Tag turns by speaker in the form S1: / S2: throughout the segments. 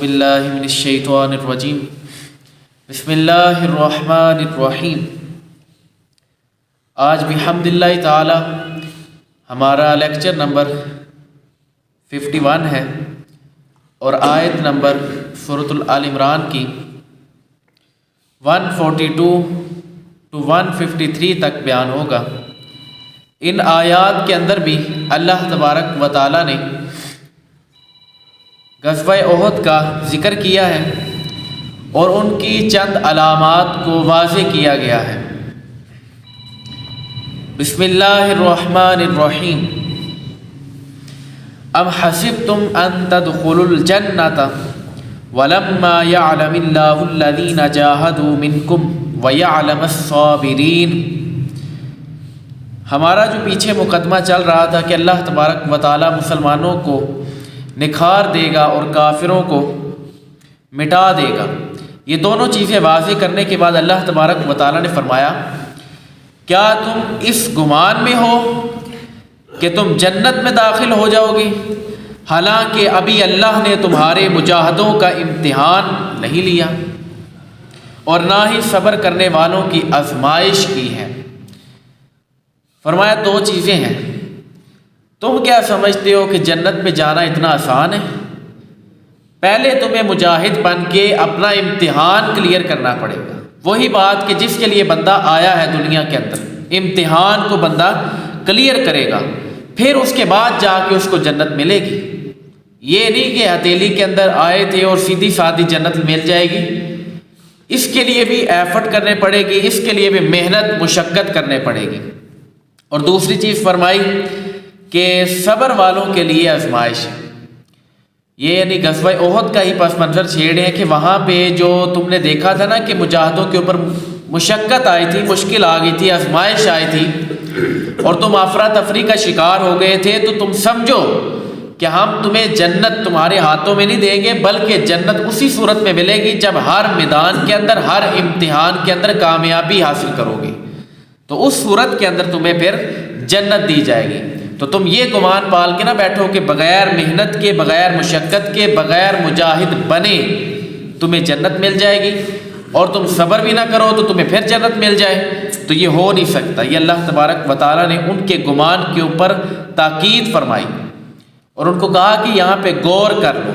S1: باللہ من الشیطان الرجیم بسم اللہ الرحمن الرحیم۔ آج بحمد اللہ تعالی ہمارا لیکچر نمبر 51 ہے اور آیت نمبر سورۃ آل عمران کی 142 to 153 تک بیان ہوگا۔ ان آیات کے اندر بھی اللہ تبارک و تعالی نے غزوہ احد کا ذکر کیا ہے اور ان کی چند علامات کو واضح کیا گیا ہے۔ بسم اللہ الرحمن الرحیم۔ ام حسبتم ان تدخلوا الجنة ولما يعلم اللہ الذین جاہدوا منکم ویعلم الصابرین۔ ہمارا جو پیچھے مقدمہ چل رہا تھا کہ اللہ تبارک و تعالی مسلمانوں کو نکھار دے گا اور کافروں کو مٹا دے گا، یہ دونوں چیزیں واضح کرنے کے بعد اللہ تبارک و تعالی نے فرمایا کیا تم اس گمان میں ہو کہ تم جنت میں داخل ہو جاؤ گے حالانکہ ابھی اللہ نے تمہارے مجاہدوں کا امتحان نہیں لیا اور نہ ہی صبر کرنے والوں کی آزمائش کی ہے۔ فرمایا دو چیزیں ہیں، تم کیا سمجھتے ہو کہ جنت میں جانا اتنا آسان ہے؟ پہلے تمہیں مجاہد بن کے اپنا امتحان کلیئر کرنا پڑے گا، وہی بات کہ جس کے لیے بندہ آیا ہے دنیا کے اندر، امتحان کو بندہ کلیئر کرے گا، پھر اس کے بعد جا کے اس کو جنت ملے گی۔ یہ نہیں کہ ہتھیلی کے اندر آئے تھے اور سیدھی سادھی جنت مل جائے گی، اس کے لیے بھی ایفرٹ کرنے پڑے گی، اس کے لیے بھی محنت مشقت کرنے پڑے گی۔ اور دوسری چیز فرمائی کہ صبر والوں کے لیے آزمائش ہے۔ یہ یعنی غزوہ احد کا ہی پس منظر چھیڑے ہیں کہ وہاں پہ جو تم نے دیکھا تھا نا کہ مجاہدوں کے اوپر مشقت آئی تھی، مشکل آ گئی تھی، آزمائش آئی تھی اور تم افراتفری کا شکار ہو گئے تھے، تو تم سمجھو کہ ہم تمہیں جنت تمہارے ہاتھوں میں نہیں دیں گے، بلکہ جنت اسی صورت میں ملے گی جب ہر میدان کے اندر، ہر امتحان کے اندر کامیابی حاصل کرو گے، تو اس صورت کے اندر تمہیں پھر جنت دی جائے گی۔ تو تم یہ گمان پال کے نہ بیٹھو کہ بغیر محنت کے، بغیر مشقت کے، بغیر مجاہد بنے تمہیں جنت مل جائے گی، اور تم صبر بھی نہ کرو تو تمہیں پھر جنت مل جائے، تو یہ ہو نہیں سکتا۔ یہ اللہ تبارک و تعالیٰ نے ان کے گمان کے اوپر تاکید فرمائی اور ان کو کہا کہ یہاں پہ غور کر لو۔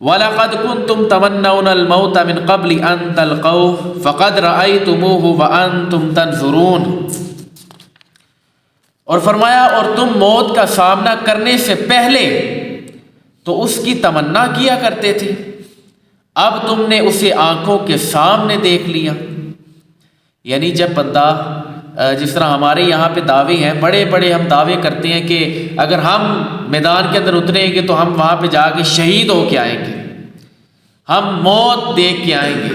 S1: وَلَقَدْ كُنْتُمْ تَمَنَّوْنَ الْمَوْتَ مِنْ قَبْلِ أَن تَلْقَوْهُ فَقَدْ رَأَيْتُمُوهُ وَأَنْتُمْ تَنْظُرُونَ۔ اور فرمایا اور تم موت کا سامنا کرنے سے پہلے تو اس کی تمنا کیا کرتے تھے، اب تم نے اسے آنکھوں کے سامنے دیکھ لیا۔ یعنی جب بندہ جس طرح ہمارے یہاں پہ دعوے ہیں، بڑے بڑے ہم دعوے کرتے ہیں کہ اگر ہم میدان کے اندر اتریں گے تو ہم وہاں پہ جا کے شہید ہو کے آئیں گے، ہم موت دیکھ کے آئیں گے،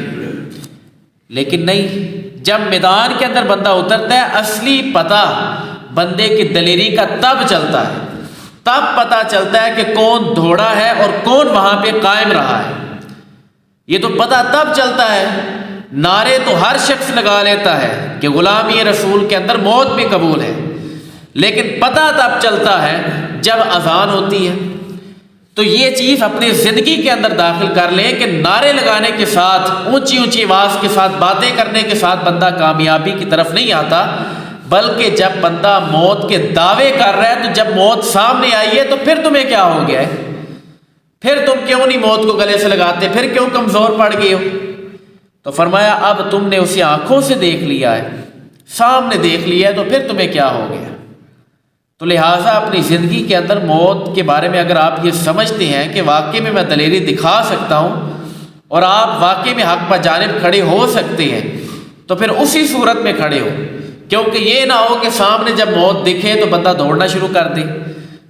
S1: لیکن نہیں، جب میدان کے اندر بندہ اترتا ہے اصلی پتہ بندے کی دلیری کا تب چلتا ہے، تب پتہ چلتا ہے کہ کون دوڑا ہے اور کون وہاں پہ قائم رہا ہے۔ یہ تو پتہ تب چلتا ہے، نعرے تو ہر شخص لگا لیتا ہے کہ غلامی رسول کے اندر موت بھی قبول ہے، لیکن پتہ تب چلتا ہے جب اذان ہوتی ہے۔ تو یہ چیز اپنی زندگی کے اندر داخل کر لیں کہ نعرے لگانے کے ساتھ، اونچی اونچی آواز کے ساتھ، باتیں کرنے کے ساتھ بندہ کامیابی کی طرف نہیں آتا، بلکہ جب بندہ موت کے دعوے کر رہا ہے، تو جب موت سامنے آئی ہے تو پھر تمہیں کیا ہو گیا ہے؟ پھر تم کیوں نہیں موت کو گلے سے لگاتے؟ پھر کیوں کمزور پڑ گئے ہو؟ تو فرمایا اب تم نے اسے آنکھوں سے دیکھ لیا ہے، سامنے دیکھ لیا ہے، تو پھر تمہیں کیا ہو گیا؟ تو لہٰذا اپنی زندگی کے اندر موت کے بارے میں اگر آپ یہ سمجھتے ہیں کہ واقعی میں دلیری دکھا سکتا ہوں اور آپ واقعی میں حق پر جانب کھڑے ہو سکتے ہیں، تو پھر اسی صورت میں کھڑے ہو، کیونکہ یہ نہ ہو کہ سامنے جب موت دکھے تو بندہ دوڑنا شروع کر دے،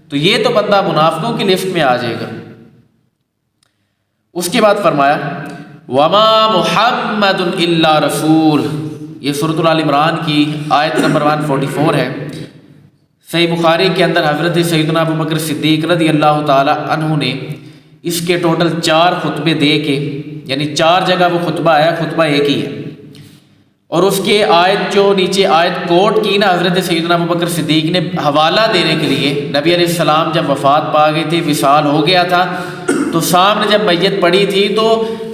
S1: تو یہ تو بندہ منافقوں کی لسٹ میں آ جائے گا۔ اس کے بعد فرمایا وَمَا مُحَمَّدٌ إِلَّا رَسُولٌ، یہ سورۃ آل عمران کی آیت نمبر 144 ہے۔ صحیح بخاری کے اندر حضرت سیدنا ابو بکر صدیق رضی اللہ تعالی عنہ نے اس کے ٹوٹل 4 خطبے دے کے، یعنی 4 جگہ وہ خطبہ آیا، خطبہ ایک ہی ہے، اور اس کے آیت جو نیچے آیت کوٹ کی نا حضرت سیدنا ابو بکر صدیق نے حوالہ دینے کے لیے، نبی علیہ السلام جب وفات پا گئے تھے، وصال ہو گیا تھا، تو سامنے جب میت پڑی تھی تو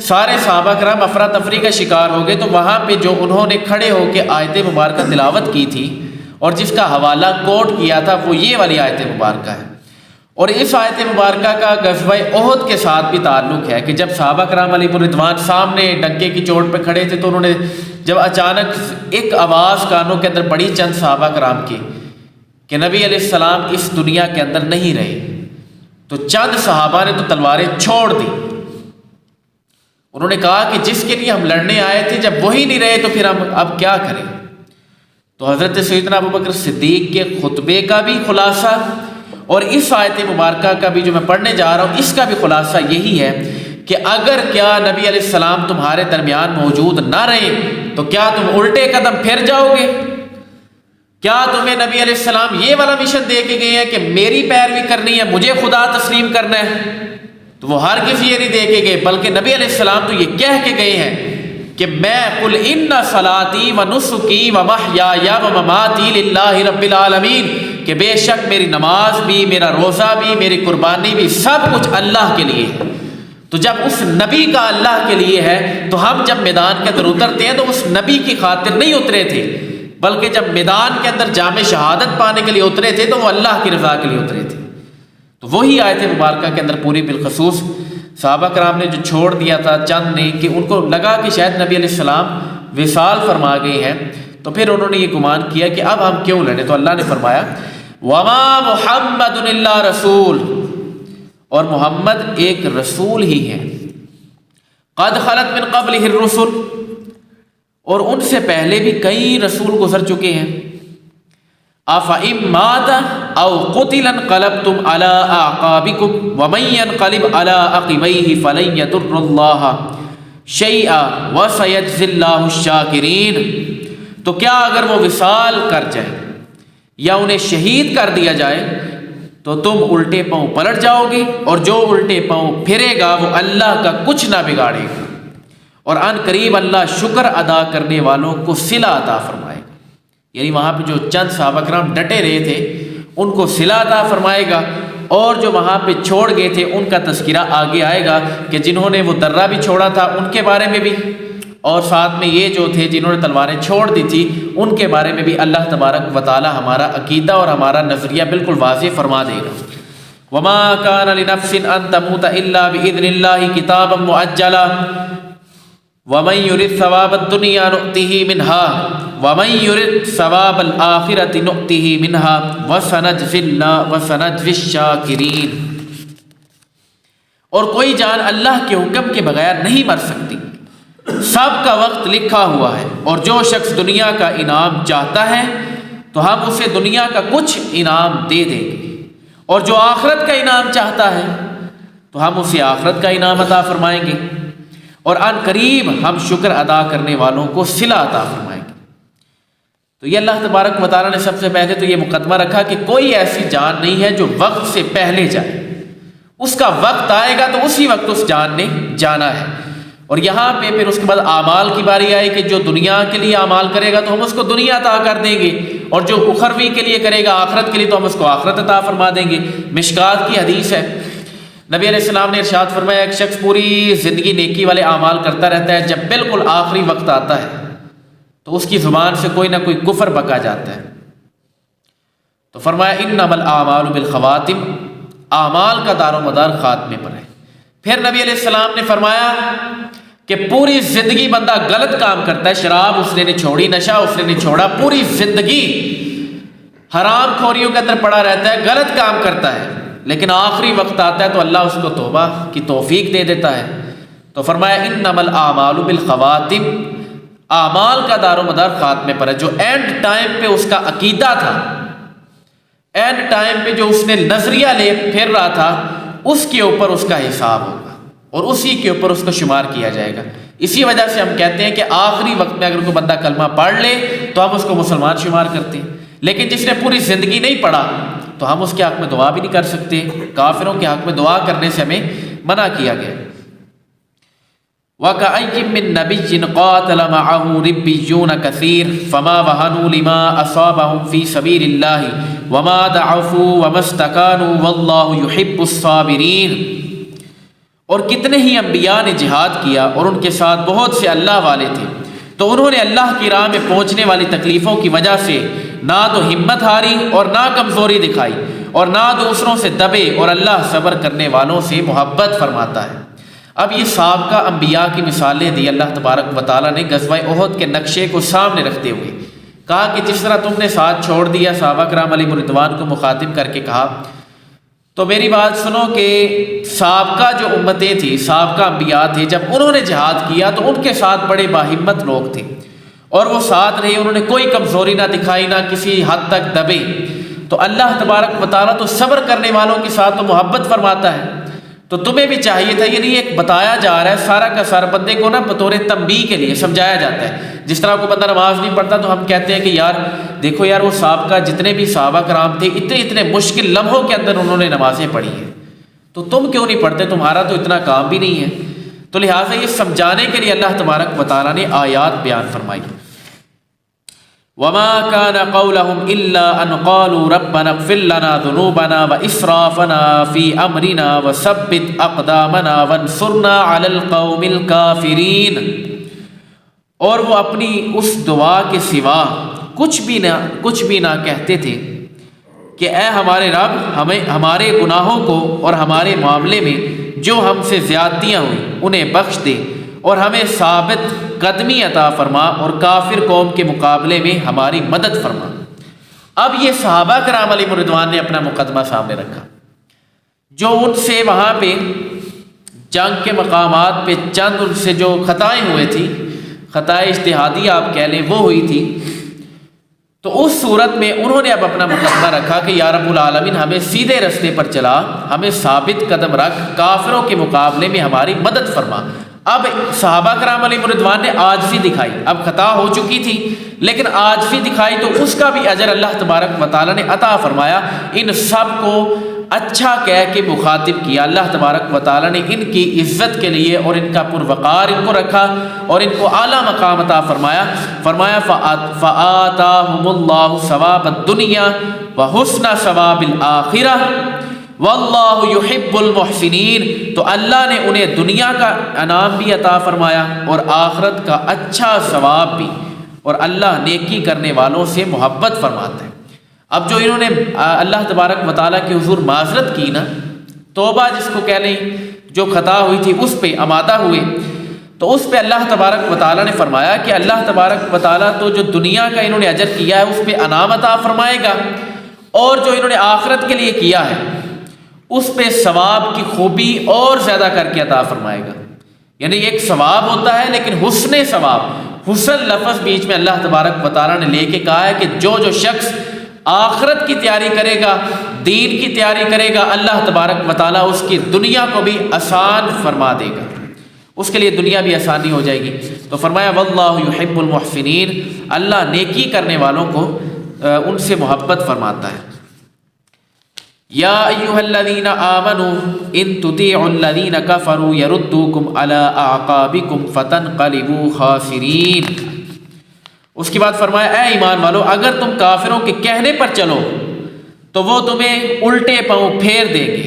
S1: سارے صحابہ کرام افراتفری کا شکار ہو گئے. تو وہاں پہ جو انہوں نے کھڑے ہو کے آیت مبارکہ تلاوت کی تھی اور جس کا حوالہ کوٹ کیا تھا وہ یہ والی آیت مبارکہ ہے. اور اس آیت مبارکہ کا غزوہ احد کے ساتھ بھی تعلق ہے کہ جب صحابہ کرام علیہ الرضوان سامنے ڈنکے کی چوٹ پہ کھڑے تھے تو انہوں نے جب اچانک ایک آواز کانوں کے اندر پڑی چند صحابہ کرام کی کہ نبی علیہ السلام اس دنیا کے اندر نہیں رہے، تو چند صحابہ نے تو تلواریں چھوڑ دی. انہوں نے کہا کہ جس کے لیے ہم لڑنے آئے تھے جب وہی نہیں رہے تو پھر ہم اب کیا کریں. تو حضرت سیدنا ابوبکر صدیق کے خطبے کا بھی خلاصہ اور اس آیت مبارکہ کا بھی جو میں پڑھنے جا رہا ہوں اس کا بھی خلاصہ یہی ہے کہ اگر کیا نبی علیہ السلام تمہارے درمیان موجود نہ رہے تو کیا تم الٹے قدم پھر جاؤ گے؟ کیا تمہیں نبی علیہ السلام یہ والا مشن دے کے گئے ہیں کہ میری پیروی کرنی ہے، مجھے خدا تسلیم کرنا ہے؟ تو وہ ہر کسی یہ نہیں دے کے گئے، بلکہ نبی علیہ السلام تو یہ کہہ کے گئے ہیں کہ میں قل ان صلاتی و نسکی و محیای و مماتی للہ رب العالمین، کہ بے شک میری نماز بھی، میرا روزہ بھی، میری قربانی بھی سب کچھ اللہ کے لیے ہے. تو جب اس نبی کا اللہ کے لیے ہے تو ہم جب میدان کے اندر اترتے ہیں تو اس نبی کی خاطر نہیں اترے تھے، بلکہ جب میدان کے اندر جام شہادت پانے کے لیے اترے تھے تو وہ اللہ کی رضا کے لیے اترے تھے. تو وہی آیت مبارکہ کے اندر پوری بالخصوص صحابہ کرام نے جو چھوڑ دیا تھا چند نے کہ ان کو لگا کہ شاید نبی علیہ السلام وصال فرما گئے ہیں، تو پھر انہوں نے یہ گمان کیا کہ اب ہم کیوں لڑیں. تو اللہ نے فرمایا وما محمد الا رسول، اور محمد ایک رسول ہی ہے، قد خلت من قبلہ الرسل، اور ان سے پہلے بھی کئی رسول گزر چکے ہیں. افإن مات او قتل انقلبتم على اعقابكم ومن ينقلب على عقبيه فلن يضر الله شيئا وسيجزي الله الشاكرين. تو کیا اگر وہ وصال کر جائے یا انہیں شہید کر دیا جائے تو تم الٹے پاؤں پلٹ جاؤ گے، اور جو الٹے پاؤں پھرے گا وہ اللہ کا کچھ نہ بگاڑے گا، اور ان قریب اللہ شکر ادا کرنے والوں کو صلہ عطا فرمائے گا. یعنی وہاں پہ جو چند صحابہ کرام ڈٹے رہے تھے ان کو صلہ عطا فرمائے گا، اور جو وہاں پہ چھوڑ گئے تھے ان کا تذکرہ آگے آئے گا کہ جنہوں نے وہ درہ بھی چھوڑا تھا ان کے بارے میں بھی، اور ساتھ میں یہ جو تھے جنہوں نے تلواریں چھوڑ دی تھی ان کے بارے میں بھی اللہ تبارک و تعالی ہمارا عقیدہ اور ہمارا نظریہ بالکل واضح فرما دے گا. وما كان لنفس ان تموت الا باذن الله كتابا مؤجلا ومن يرد ثواب الدنيا نؤته منها ومن يرد ثواب الآخرة نؤته منها وسنجزي الشاكرين. اور کوئی جان اللہ کے حکم کے بغیر نہیں مر سکتی، سب کا وقت لکھا ہوا ہے، اور جو شخص دنیا کا انعام چاہتا ہے تو ہم اسے دنیا کا کچھ انعام دے دیں گے، اور جو آخرت کا انعام چاہتا ہے تو ہم اسے آخرت کا انعام عطا فرمائیں گے، اور ان قریب ہم شکر ادا کرنے والوں کو صلہ عطا فرمائیں گے. تو یہ اللہ تبارک و تعالیٰ نے سب سے پہلے تو یہ مقدمہ رکھا کہ کوئی ایسی جان نہیں ہے جو وقت سے پہلے جائے، اس کا وقت آئے گا تو اسی وقت اس جان نے جانا ہے. اور یہاں پہ پھر اس کے بعد اعمال کی باری آئی کہ جو دنیا کے لیے اعمال کرے گا تو ہم اس کو دنیا عطا کر دیں گے، اور جو اخروی کے لیے کرے گا آخرت کے لیے تو ہم اس کو آخرت عطا فرما دیں گے. مشکات کی حدیث ہے، نبی علیہ السلام نے ارشاد فرمایا ایک شخص پوری زندگی نیکی والے اعمال کرتا رہتا ہے، جب بالکل آخری وقت آتا ہے تو اس کی زبان سے کوئی نہ کوئی کفر بکا جاتا ہے. تو فرمایا انما الاعمال بالخواتم، اعمال کا دار و مدار خاتمے پر ہے. پھر نبی علیہ السلام نے فرمایا کہ پوری زندگی بندہ غلط کام کرتا ہے، شراب اس نے نہیں چھوڑی، نشہ اس نے نہیں چھوڑا، پوری زندگی حرام خوریوں کے اندر پڑا رہتا ہے، غلط کام کرتا ہے، لیکن آخری وقت آتا ہے تو اللہ اس کو توبہ کی توفیق دے دیتا ہے. تو فرمایا انما الاعمال بالخواتم، اعمال کا دار و مدار خاتمے پر ہے. جو اینڈ ٹائم پہ اس کا عقیدہ تھا، اینڈ ٹائم پہ جو اس نے نظریہ لے پھر رہا تھا، اس کے اوپر اس کا حساب ہوگا اور اسی کے اوپر اس کو شمار کیا جائے گا. اسی وجہ سے ہم کہتے ہیں کہ آخری وقت میں اگر کوئی بندہ کلمہ پڑھ لے تو ہم اس کو مسلمان شمار کرتے ہیں، لیکن جس نے پوری زندگی نہیں پڑھا تو ہم اس کے حق میں دعا بھی نہیں کر سکتے. کافروں کے حق میں دعا کرنے سے ہمیں منع کیا گیا. وَكَأَيٍّ مِّن نَّبِيٍّ قَاتَلَ مَعَهُ رِبِّيُّونَ كَثِيرٌ فَمَا وَهَنُوا لِمَا أَصَابَهُمْ فِي سَبِيلِ اللَّهِ وَمَا ضَعُفُوا وَمَا اسْتَكَانُوا وَاللَّهُ يُحِبُّ الصَّابِرِينَ. اور کتنے ہی انبیاء نے جہاد کیا اور ان کے ساتھ بہت سے اللہ والے تھے، تو انہوں نے اللہ کی راہ میں پہنچنے والی تکلیفوں کی وجہ سے نہ تو ہمت ہاری اور نہ کمزوری دکھائی اور نہ دوسروں سے دبے، اور اللہ صبر کرنے والوں سے محبت فرماتا ہے۔ اب یہ سابقہ انبیاء کی مثالیں دی اللہ تبارک و تعالیٰ نے غزوہ احد کے نقشے کو سامنے رکھتے ہوئے، کہا کہ جس طرح تم نے ساتھ چھوڑ دیا، صحابہ کرام علیہم رضوان کو مخاطب کر کے کہا، تو میری بات سنو کہ سابقہ جو امتیں تھیں، سابقہ انبیاء تھے، جب انہوں نے جہاد کیا تو ان کے ساتھ بڑے باہمت لوگ تھے اور وہ ساتھ رہے، انہوں نے کوئی کمزوری نہ دکھائی، نہ کسی حد تک دبے۔ تو اللہ تبارک و تعالیٰ تو صبر کرنے والوں کے ساتھ تو محبت فرماتا ہے، تو تمہیں بھی چاہیے تھا، یعنی ایک بتایا جا رہا ہے سارا کا سارا، بندے کو نا بطور تنبیہ کے لیے سمجھایا جاتا ہے۔ جس طرح کوئی بندہ نماز نہیں پڑھتا تو ہم کہتے ہیں کہ یار دیکھو یار، وہ سابقہ جتنے بھی صحابہ کرام تھے، اتنے مشکل لمحوں کے اندر انہوں نے نمازیں پڑھی ہیں، تو تم کیوں نہیں پڑھتے؟ تمہارا تو اتنا کام بھی نہیں ہے۔ تو لہٰذا یہ سمجھانے کے لیے اللہ تبارک و تعالیٰ نے آیات بیان فرمائی۔ وَمَا كَانَ قَوْلَهُمْ إِلَّا أَنْ قَالُوا رَبَّنَا اغْفِرْ لَنَا ذُنُوبَنَا وَإِسْرَافَنَا فِي أَمْرِنَا وَثَبِّتْ أَقْدَامَنَا وَانصُرْنَا عَلَى الْقَوْمِ الْكَافِرِينَ، اور وہ اپنی اس دعا کے سوا کچھ بھی نہ کہتے تھے کہ اے ہمارے رب، ہمیں ہمارے گناہوں کو اور ہمارے معاملے میں جو ہم سے زیادتیاں ہوئیں انہیں بخش دے، اور ہمیں ثابت قدمی عطا فرما، اور کافر قوم کے مقابلے میں ہماری مدد فرما۔ اب یہ صحابہ کرام علیہم رضوان نے اپنا مقدمہ سامنے رکھا، جو ان سے وہاں پہ جنگ کے مقامات پہ چند ان سے جو خطائیں ہوئے تھی، خطائیں اجتہادی آپ کہہ لیں، وہ ہوئی تھی، تو اس صورت میں انہوں نے اب اپنا مقدمہ رکھا کہ یا رب العالمین ہمیں سیدھے رستے پر چلا، ہمیں ثابت قدم رکھ، کافروں کے مقابلے میں ہماری مدد فرما۔ اب صحابہ کرام علیہم رضوان نے عاجزی دکھائی، اب خطا ہو چکی تھی لیکن عاجزی دکھائی، تو اس کا بھی اجر اللہ تبارک و تعالیٰ نے عطا فرمایا۔ ان سب کو اچھا کہہ کے مخاطب کیا اللہ تبارک و تعالیٰ نے، ان کی عزت کے لیے اور ان کا پروقار ان کو رکھا اور ان کو اعلیٰ مقام عطا فرمایا۔ فَآتَاهُمُ اللَّهُ ثَوَابَ الدُّنْيَا وَحُسْنَ ثَوَابِ الْآخِرَةِ وَاللَّهُ يُحِبُّ الْمُحْسِنِينَ، تو اللہ نے انہیں دنیا کا انعام بھی عطا فرمایا اور آخرت کا اچھا ثواب بھی، اور اللہ نیکی کرنے والوں سے محبت فرماتا ہے۔ اب جو انہوں نے اللہ تبارک و تعالیٰ کے حضور معذرت کی نا، توبہ جس کو کہہ لیں، جو خطا ہوئی تھی اس پہ آمادہ ہوئے، تو اس پہ اللہ تبارک و تعالیٰ نے فرمایا کہ اللہ تبارک و تعالیٰ تو جو دنیا کا انہوں نے اجر کیا ہے اس پہ انعام عطا فرمائے گا، اور جو انہوں نے آخرت کے لیے کیا ہے اس پہ ثواب کی خوبی اور زیادہ کر کے عطا فرمائے گا۔ یعنی ایک ثواب ہوتا ہے لیکن حسن ثواب، حسن لفظ بیچ میں اللہ تبارک و تعالیٰ نے لے کے کہا ہے کہ جو شخص آخرت کی تیاری کرے گا، دین کی تیاری کرے گا، اللہ تبارک و تعالیٰ اس کی دنیا کو بھی آسان فرما دے گا، اس کے لیے دنیا بھی آسانی ہو جائے گی۔ تو فرمایا واللہ یحب المحسنین، اللہ نیکی کرنے والوں کو ان سے محبت فرماتا ہے۔ یا ایھا الذین آمنوا ان تطیعوا الذین کفروا یردوکم علی اعقابکم فتنقلبوا خاسرین۔ اس کے بعد فرمایا اے ایمان والو، اگر تم کافروں کے کہنے پر چلو تو وہ تمہیں الٹے پاؤں پھیر دیں گے،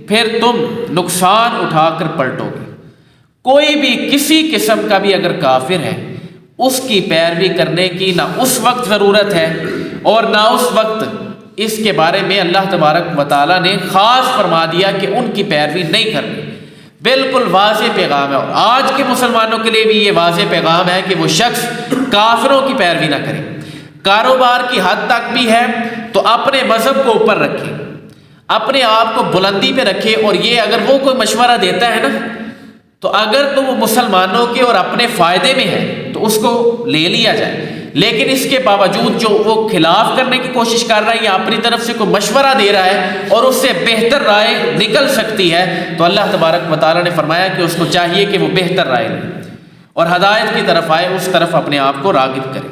S1: پھر تم نقصان اٹھا کر پلٹو گے۔ کوئی بھی کسی قسم کا بھی اگر کافر ہے، اس کی پیروی کرنے کی نہ اس وقت ضرورت ہے اور نہ اس وقت اس کے بارے میں اللہ تبارک و تعالیٰ نے خاص فرما دیا کہ ان کی پیروی نہیں کرنی۔ بالکل واضح پیغام ہے، اور آج کے مسلمانوں کے لیے بھی یہ واضح پیغام ہے کہ وہ شخص کافروں کی پیروی نہ کرے۔ کاروبار کی حد تک بھی ہے تو اپنے مذہب کو اوپر رکھے، اپنے آپ کو بلندی پہ رکھے، اور یہ اگر وہ کوئی مشورہ دیتا ہے نا، تو اگر تو وہ مسلمانوں کے اور اپنے فائدے میں ہے تو اس کو لے لیا جائے، لیکن اس کے باوجود جو وہ خلاف کرنے کی کوشش کر رہا ہے یا اپنی طرف سے کوئی مشورہ دے رہا ہے اور اس سے بہتر رائے نکل سکتی ہے، تو اللہ تبارک و تعالیٰ نے فرمایا کہ اس کو چاہیے کہ وہ بہتر رائے لے اور ہدایت کی طرف آئے، اس طرف اپنے آپ کو راغب کرے۔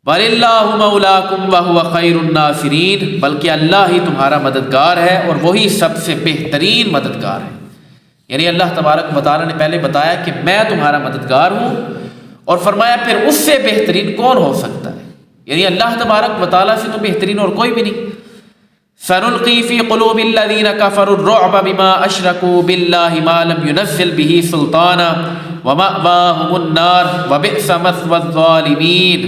S1: وَلِلَّهُ مَوْلَاكُمْ وَهُوَ خَيْرُ النَّاصِرِينَ، بلکہ اللہ ہی تمہارا مددگار ہے اور وہی سب سے بہترین مددگار ہے۔ یعنی اللہ تبارک و تعالیٰ نے پہلے بتایا کہ میں تمہارا مددگار ہوں، اور فرمایا پھر اس سے بہترین کون ہو سکتا ہے؟ یعنی اللہ تبارک و تعالیٰ سے تو بہترین اور کوئی بھی نہیں۔ سنلقی فی قلوب الذین کفروا الرعب بما اشرکوا باللہ ما لم ينزل به سلطانا ومأواہم النار وبئس مثوى الظالمین۔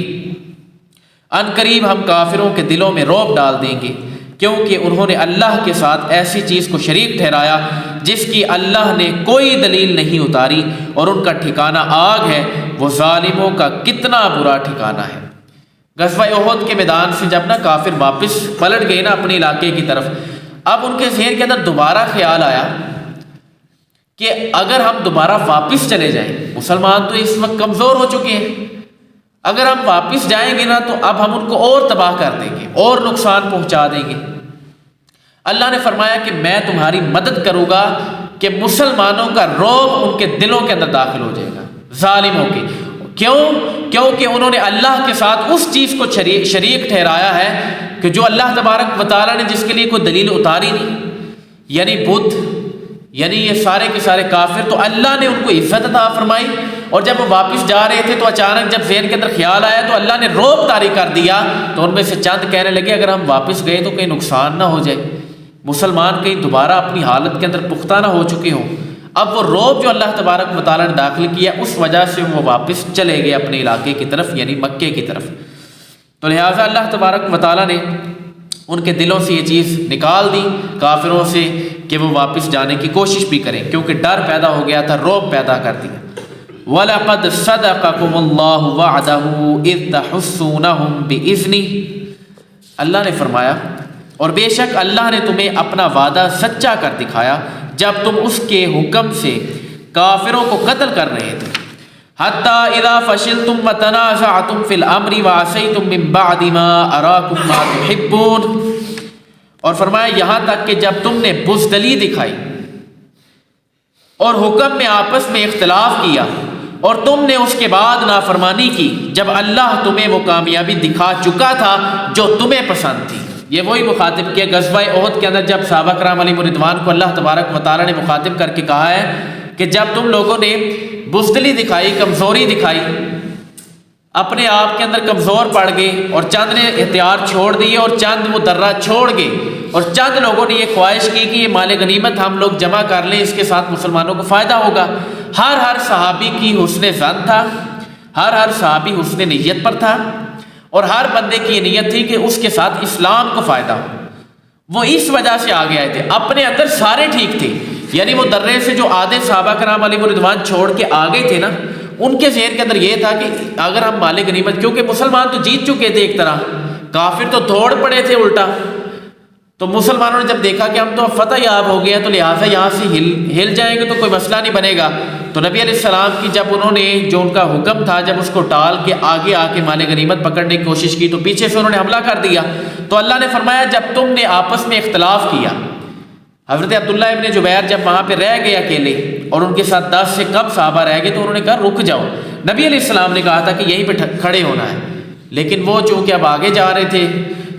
S1: ان قریب ہم کافروں کے دلوں میں رعب ڈال دیں گے کیونکہ انہوں نے اللہ کے ساتھ ایسی چیز کو شریک ٹھہرایا جس کی اللہ نے کوئی دلیل نہیں اتاری، اور ان کا ٹھکانہ آگ ہے، وہ ظالموں کا کتنا برا ٹھکانہ ہے۔ غزوہ احد کے میدان سے جب کافر واپس پلٹ گئے اپنے علاقے کی طرف، اب ان کے ذہن کے اندر دوبارہ خیال آیا کہ اگر ہم دوبارہ واپس چلے جائیں، مسلمان تو اس وقت کمزور ہو چکے ہیں، اگر ہم واپس جائیں گے تو اب ہم ان کو اور تباہ کر دیں گے اور نقصان پہنچا دیں گے۔ اللہ نے فرمایا کہ میں تمہاری مدد کروں گا کہ مسلمانوں کا رعب ان کے دلوں کے اندر داخل ہو جائے گا، ظالموں کے۔ کیونکہ انہوں نے اللہ کے ساتھ اس چیز کو شریک ٹھہرایا ہے کہ جو اللہ تبارک و تعالیٰ نے جس کے لیے کوئی دلیل اتاری نہیں، یعنی بدھ، یعنی یہ سارے کے سارے کافر، تو اللہ نے ان کو عزت عطا فرمائی، اور جب وہ واپس جا رہے تھے تو اچانک جب ذہن کے اندر خیال آیا تو اللہ نے رعب طاری کر دیا، تو ان میں سے چند کہنے لگے اگر ہم واپس گئے تو کہیں نقصان نہ ہو جائے، مسلمان کہیں دوبارہ اپنی حالت کے اندر پختہ نہ ہو چکے ہوں۔ اب وہ رعب جو اللہ تبارک و تعالیٰ نے داخل کیا اس وجہ سے وہ واپس چلے گئے اپنے علاقے کی طرف، یعنی مکے کی طرف۔ تو لہٰذا اللہ تبارک و تعالیٰ نے ان کے دلوں سے یہ چیز نکال دی کافروں سے کہ وہ واپس جانے کی کوشش بھی کریں، کیونکہ ڈر پیدا ہو گیا تھا، رعب پیدا کر دیا۔ وَلَقَدْ صَدَقَكُمُ اللَّهُ وَعْدَهُ إِذْ تَحُسُّونَهُم بِإِذْنِهِ، اللہ نے فرمایا اور بے شک اللہ نے تمہیں اپنا وعدہ سچا کر دکھایا جب تم اس کے حکم سے کافروں کو قتل کر رہے تھے۔ حَتَّى إِذَا فَشِلْتُمْ وَتَنَازَعْتُمْ فِي الْأَمْرِ وَعَصَيْتُمْ مِنْ بَعْدِ مَا أَرَاكُمْ مَا تُحِبُّونَ، اور فرمایا یہاں تک کہ جب تم نے بزدلی دکھائی اور حکم میں آپس میں اختلاف کیا اور تم نے اس کے بعد نافرمانی کی جب اللہ تمہیں وہ کامیابی دکھا چکا تھا جو تمہیں پسند تھی۔ یہ وہی مخاطب کیا غزوہ احد کے اندر جب صحابہ کرام علیہم رضوان کو اللہ تبارک و تعالیٰ نے مخاطب کر کے کہا ہے کہ جب تم لوگوں نے بزدلی دکھائی، کمزوری دکھائی، اپنے آپ کے اندر کمزور پڑ گئے، اور چند نے احتیاط چھوڑ دیے اور چند مدرہ چھوڑ گئے، اور چند لوگوں نے یہ خواہش کی کہ یہ مال غنیمت ہم لوگ جمع کر لیں، اس کے ساتھ مسلمانوں کو فائدہ ہوگا۔ ہر صحابی کی حسن ظن تھا، ہر صحابی حسن نیت پر تھا، اور ہر بندے کی یہ نیت تھی کہ اس کے ساتھ اسلام کو فائدہ ہو۔ وہ اس وجہ سے آگے آئے تھے، اپنے اندر سارے ٹھیک تھے، یعنی وہ درے سے جو آدھے صحابہ کرام علیہم رضوان چھوڑ کے آگے تھے ان کے ذہن کے اندر یہ تھا کہ اگر ہم مال غنیمت، کیونکہ مسلمان تو جیت چکے تھے ایک طرح، کافر تو دوڑ پڑے تھے الٹا، تو مسلمانوں نے جب دیکھا کہ ہم تو فتح یاب ہو گئے ہیں تو لہٰذا یہاں سے ہل جائیں گے تو کوئی مسئلہ نہیں بنے گا، تو نبی علیہ السلام کی جب انہوں نے جو ان کا حکم تھا جب اس کو ٹال کے آگے آ کے مال غنیمت پکڑنے کی کوشش کی تو پیچھے سے انہوں نے حملہ کر دیا۔ تو اللہ نے فرمایا جب تم نے آپس میں اختلاف کیا، حضرت عبداللہ ابن جبیر جب وہاں پہ رہ گئے اکیلے اور ان کے ساتھ 10 سے کم صحابہ رہ گئے تو انہوں نے کہا رک جاؤ، نبی علیہ السلام نے کہا تھا کہ یہیں پہ کھڑے ہونا ہے، لیکن وہ چونکہ اب آگے جا رہے تھے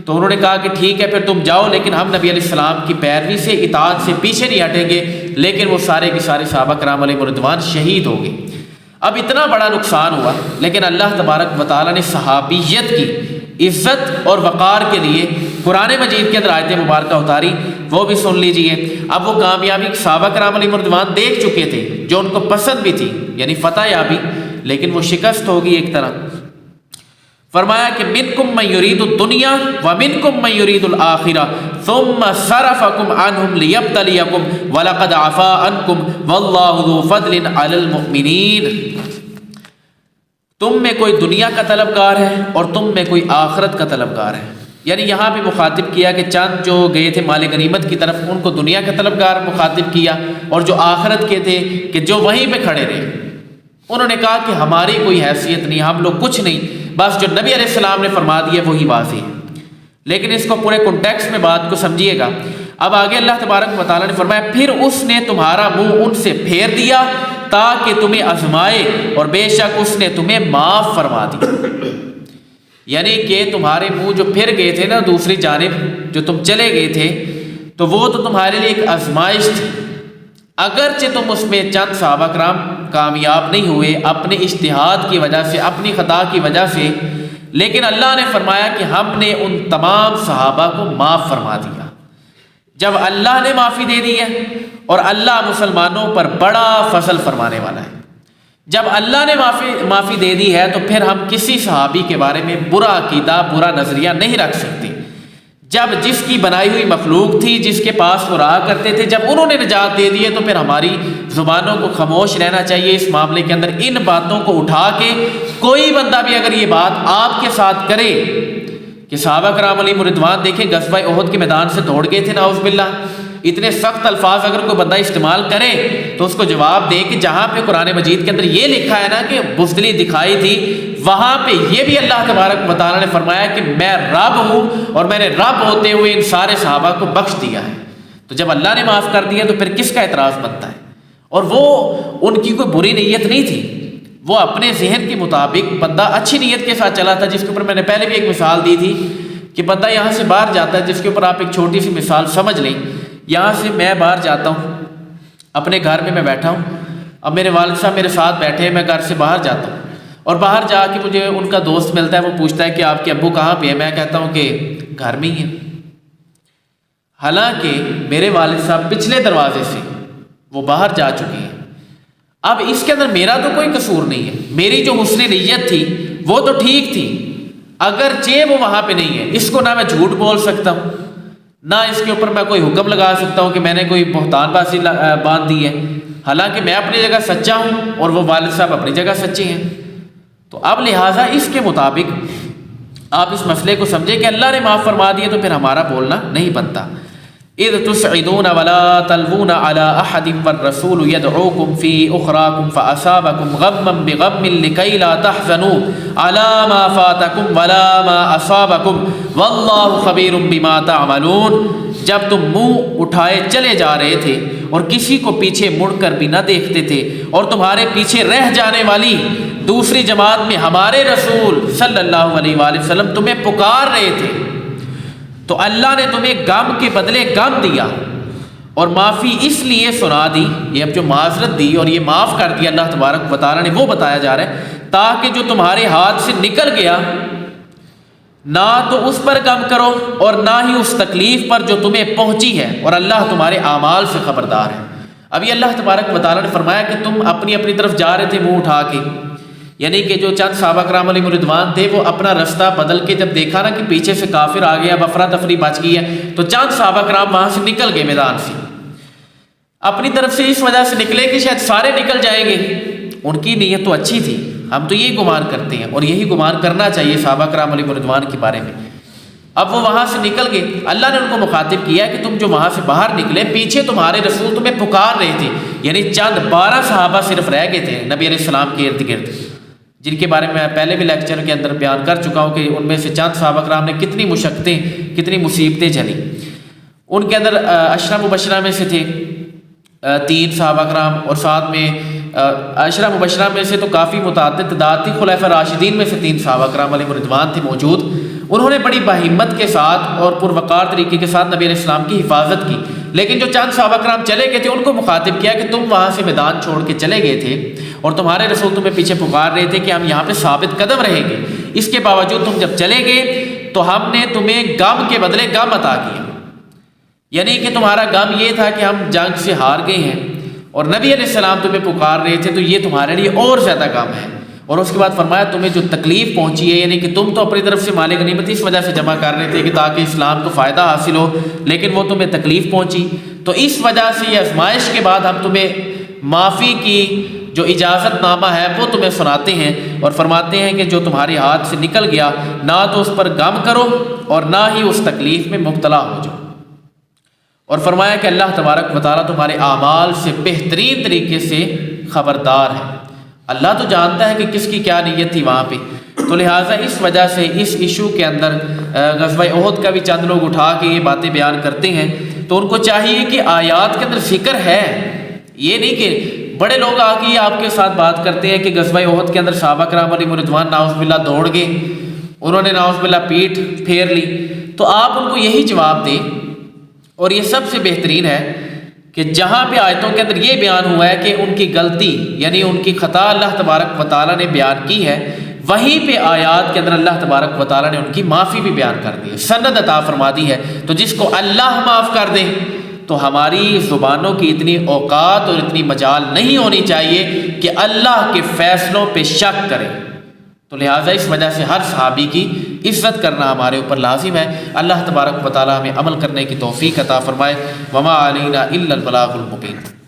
S1: تو انہوں نے کہا کہ ٹھیک ہے پھر تم جاؤ، لیکن ہم نبی علیہ السلام کی پیروی سے اطاعت سے پیچھے نہیں ہٹیں گے، لیکن وہ سارے کے سارے صحابہ کرام علیہم رضوان شہید ہو گئے۔ اب اتنا بڑا نقصان ہوا، لیکن اللہ تبارک و تعالیٰ نے صحابیت کی عزت اور وقار کے لیے قرآن مجید کے اندر آیت مبارکہ اتاری، وہ بھی سن لیجئے۔ اب وہ کامیابی صحابہ کرام علیہم رضوان دیکھ چکے تھے جو ان کو پسند بھی تھی، یعنی فتح یابی، لیکن وہ شکست ہوگی ایک طرح۔ فرمایا کہ منکم من یرید الدنیا ومنکم من یرید الآخرہ ثم صرفکم عنہم لیبتلیکم ولقد عفا عنکم واللہ ذو فضل علی المؤمنین۔ تم میں کوئی دنیا کا طلبگار ہے اور تم میں کوئی آخرت کا طلبگار ہے، یعنی یہاں بھی مخاطب کیا کہ چند جو گئے تھے مال غنیمت کی طرف ان کو دنیا کا طلبگار مخاطب کیا، اور جو آخرت کے تھے کہ جو وہیں پہ کھڑے رہے انہوں نے کہا کہ ہماری کوئی حیثیت نہیں، ہم لوگ کچھ نہیں، بس جو نبی علیہ السلام نے فرما دیا وہی واضح ہے۔ لیکن اس کو پورے کنٹیکسٹ میں بات کو سمجھیے گا۔ اب آگے اللہ تبارک و تعالیٰ نے فرمایا پھر اس نے تمہارا منہ ان سے پھیر دیا تاکہ تمہیں آزمائے، اور بے شک اس نے تمہیں معاف فرما دیا۔ یعنی کہ تمہارے منہ جو پھر گئے تھے دوسری جانب جو تم چلے گئے تھے تو وہ تو تمہارے لیے ایک آزمائش تھی، اگرچہ تم اس میں چند صحابہ کرام کامیاب نہیں ہوئے اپنے اجتہاد کی وجہ سے، اپنی خطا کی وجہ سے، لیکن اللہ نے فرمایا کہ ہم نے ان تمام صحابہ کو معاف فرما دیا۔ جب اللہ نے معافی دے دی ہے، اور اللہ مسلمانوں پر بڑا فضل فرمانے والا ہے، جب اللہ نے معافی دے دی ہے تو پھر ہم کسی صحابی کے بارے میں برا عقیدہ، برا نظریہ نہیں رکھ سکتے۔ جب جس کی بنائی ہوئی مخلوق تھی، جس کے پاس وہ رہا کرتے تھے، جب انہوں نے نجات دے دی ہے تو پھر ہماری زبانوں کو خاموش رہنا چاہیے اس معاملے کے اندر۔ ان باتوں کو اٹھا کے کوئی بندہ بھی اگر یہ بات آپ کے ساتھ کرے کہ صحابہ کرام علیہم رضوان دیکھیں غزوہ احد کے میدان سے دوڑ گئے تھے، نعوذ باللہ، اتنے سخت الفاظ اگر کوئی بندہ استعمال کرے تو اس کو جواب دے کہ جہاں پہ قرآن مجید کے اندر یہ لکھا ہے نا کہ بزدلی دکھائی تھی، وہاں پہ یہ بھی اللہ تبارک و تعالیٰ نے فرمایا کہ میں رب ہوں اور میں نے رب ہوتے ہوئے ان سارے صحابہ کو بخش دیا ہے۔ تو جب اللہ نے معاف کر دیا تو پھر کس کا اعتراض بنتا ہے؟ اور وہ ان کی کوئی بری نیت نہیں تھی، وہ اپنے ذہن کے مطابق بندہ اچھی نیت کے ساتھ چلا تھا، جس کے اوپر میں نے پہلے بھی ایک مثال دی تھی کہ بندہ یہاں سے باہر جاتا ہے، جس کے اوپر آپ ایک چھوٹی سی مثال سمجھ لیں۔ یہاں سے میں باہر جاتا ہوں، اپنے گھر میں بیٹھا ہوں، اب میرے والد صاحب میرے ساتھ بیٹھے ہیں، میں گھر سے باہر جاتا ہوں اور باہر جا کے مجھے ان کا دوست ملتا ہے، وہ پوچھتا ہے کہ آپ کے ابو کہاں پہ ہیں؟ میں کہتا ہوں کہ گھر میں ہی ہیں، حالانکہ میرے والد صاحب پچھلے دروازے سے وہ باہر جا چکے ہیں۔ اب اس کے اندر میرا تو کوئی قصور نہیں ہے، میری جو حسن نیت تھی وہ تو ٹھیک تھی، اگرچہ وہ وہاں پہ نہیں ہے، اس کو نہ میں جھوٹ بول سکتا ہوں، نہ اس کے اوپر میں کوئی حکم لگا سکتا ہوں کہ میں نے کوئی بہتان بازی باندھ دی ہے، حالانکہ میں اپنی جگہ سچا ہوں اور وہ والد صاحب اپنی جگہ سچے ہیں۔ تو اب لہٰذا اس کے مطابق آپ اس مسئلے کو سمجھیں کہ اللہ نے معاف فرما دیا تو پھر ہمارا بولنا نہیں بنتا۔ اذ تسعدون ولا تلوون على احد والرسول يدعوكم في اخراكم فاصابكم غما بغم لكي لا تحزنوا على ما فاتكم ولا ما اصابكم والله خبير بما تعملون۔ جب تم منہ اٹھائے چلے جا رہے تھے اور کسی کو پیچھے مڑ کر بھی نہ دیکھتے تھے، اور تمہارے پیچھے رہ جانے والی دوسری جماعت میں ہمارے رسول صلی اللہ علیہ وآلہ وسلم تمہیں پکار رہے تھے، تو اللہ نے تمہیں غم کے بدلے غم دیا اور معافی اس لیے سنا دی، یہ اب جو معذرت دی اور یہ معاف کر دیا اللہ تبارک و تعالیٰ نے، وہ بتایا جا رہا ہے تاکہ جو تمہارے ہاتھ سے نکل گیا نہ تو اس پر غم کرو اور نہ ہی اس تکلیف پر جو تمہیں پہنچی ہے، اور اللہ تمہارے اعمال سے خبردار ہے۔ اب یہ اللہ تبارک و تعالیٰ نے فرمایا کہ تم اپنی اپنی طرف جا رہے تھے منہ اٹھا کے، یعنی کہ جو چند صحابہ کرام علیہم رضوان تھے وہ اپنا رستہ بدل کے جب دیکھا نا کہ پیچھے سے کافر آ گیا، اب افراتفری بچ گئی ہے، تو چند صحابہ کرام وہاں سے نکل گئے میدان سے، اپنی طرف سے اس وجہ سے نکلے کہ شاید سارے نکل جائیں گے۔ ان کی نیت تو اچھی تھی، ہم تو یہی گمان کرتے ہیں اور یہی گمان کرنا چاہیے صحابہ کرام علیہم رضوان کے بارے میں۔ اب وہ وہاں سے نکل گئے، اللہ نے ان کو مخاطب کیا کہ تم جو وہاں سے باہر نکلے، پیچھے تمہارے رسول تمہیں پکار رہے تھے، یعنی چند 12 صحابہ صرف رہ گئے تھے نبی علیہ السلام کے ارد گرد، جن کے بارے میں میں پہلے بھی لیکچر کے اندر بیان کر چکا ہوں کہ ان میں سے چند صحابہ کرام نے کتنی مشقتیں، کتنی مصیبتیں جھیلی۔ ان کے اندر عشرہ مبشرہ میں سے تھے 3 صحابہ کرام، اور ساتھ میں عشرہ مبشرہ میں سے تو کافی متعدد تعداد تھی، خلفاء راشدین میں سے 3 صحابہ کرام علیہم رضوان تھے موجود۔ انہوں نے بڑی بہمت کے ساتھ اور پروقار طریقے کے ساتھ نبی علیہ السلام کی حفاظت کی، لیکن جو چند صحابہ کرام چلے گئے تھے ان کو مخاطب کیا کہ تم وہاں سے میدان چھوڑ کے چلے گئے تھے اور تمہارے رسول تمہیں پیچھے پکار رہے تھے کہ ہم یہاں پہ ثابت قدم رہیں گے، اس کے باوجود تم جب چلے گئے تو ہم نے تمہیں غم کے بدلے غم عطا کیا، یعنی کہ تمہارا غم یہ تھا کہ ہم جنگ سے ہار گئے ہیں اور نبی علیہ السلام تمہیں پکار رہے تھے، تو یہ تمہارے لیے اور زیادہ غم ہے۔ اور اس کے بعد فرمایا تمہیں جو تکلیف پہنچی ہے، یعنی کہ تم تو اپنی طرف سے مال غنیمت اس وجہ سے جمع کر رہے تھے کہ تاکہ اسلام کو فائدہ حاصل ہو، لیکن وہ تمہیں تکلیف پہنچی، تو اس وجہ سے یہ آزمائش کے بعد ہم تمہیں معافی کی جو اجازت نامہ ہے وہ تمہیں سناتے ہیں اور فرماتے ہیں کہ جو تمہارے ہاتھ سے نکل گیا نہ تو اس پر غم کرو اور نہ ہی اس تکلیف میں مبتلا ہو جاؤ۔ اور فرمایا کہ اللہ تبارک و تعالیٰ تمہارے اعمال سے بہترین طریقے سے خبردار ہے، اللہ تو جانتا ہے کہ کس کی کیا نیت تھی وہاں پہ۔ تو لہٰذا اس وجہ سے اس ایشو کے اندر غزوہ احد کا بھی چند لوگ اٹھا کے یہ باتیں بیان کرتے ہیں، تو ان کو چاہیے کہ آیات کے اندر فکر ہے، یہ نہیں کہ بڑے لوگ آ کے آپ کے ساتھ بات کرتے ہیں کہ غزوہ احد کے اندر صحابہ کرام علیہم رضوان نعوذ باللہ دوڑ گئے، انہوں نے نعوذ باللہ پیٹھ پھیر لی، تو آپ ان کو یہی جواب دیں، اور یہ سب سے بہترین ہے کہ جہاں پہ آیتوں کے اندر یہ بیان ہوا ہے کہ ان کی غلطی یعنی ان کی خطا اللہ تبارک و تعالیٰ نے بیان کی ہے، وہیں پہ آیات کے اندر اللہ تبارک و تعالیٰ نے ان کی معافی بھی بیان کر دی ہے، سند عطا فرما دی ہے۔ تو جس کو اللہ معاف کر دے تو ہماری زبانوں کی اتنی اوقات اور اتنی مجال نہیں ہونی چاہیے کہ اللہ کے فیصلوں پہ شک کرے۔ تو لہٰذا اس وجہ سے ہر صحابی کی عزت کرنا ہمارے اوپر لازم ہے۔ اللہ تبارک و تعالیٰ ہمیں عمل کرنے کی توفیق عطا فرمائے۔ وما علینا الا البلاغ المبین۔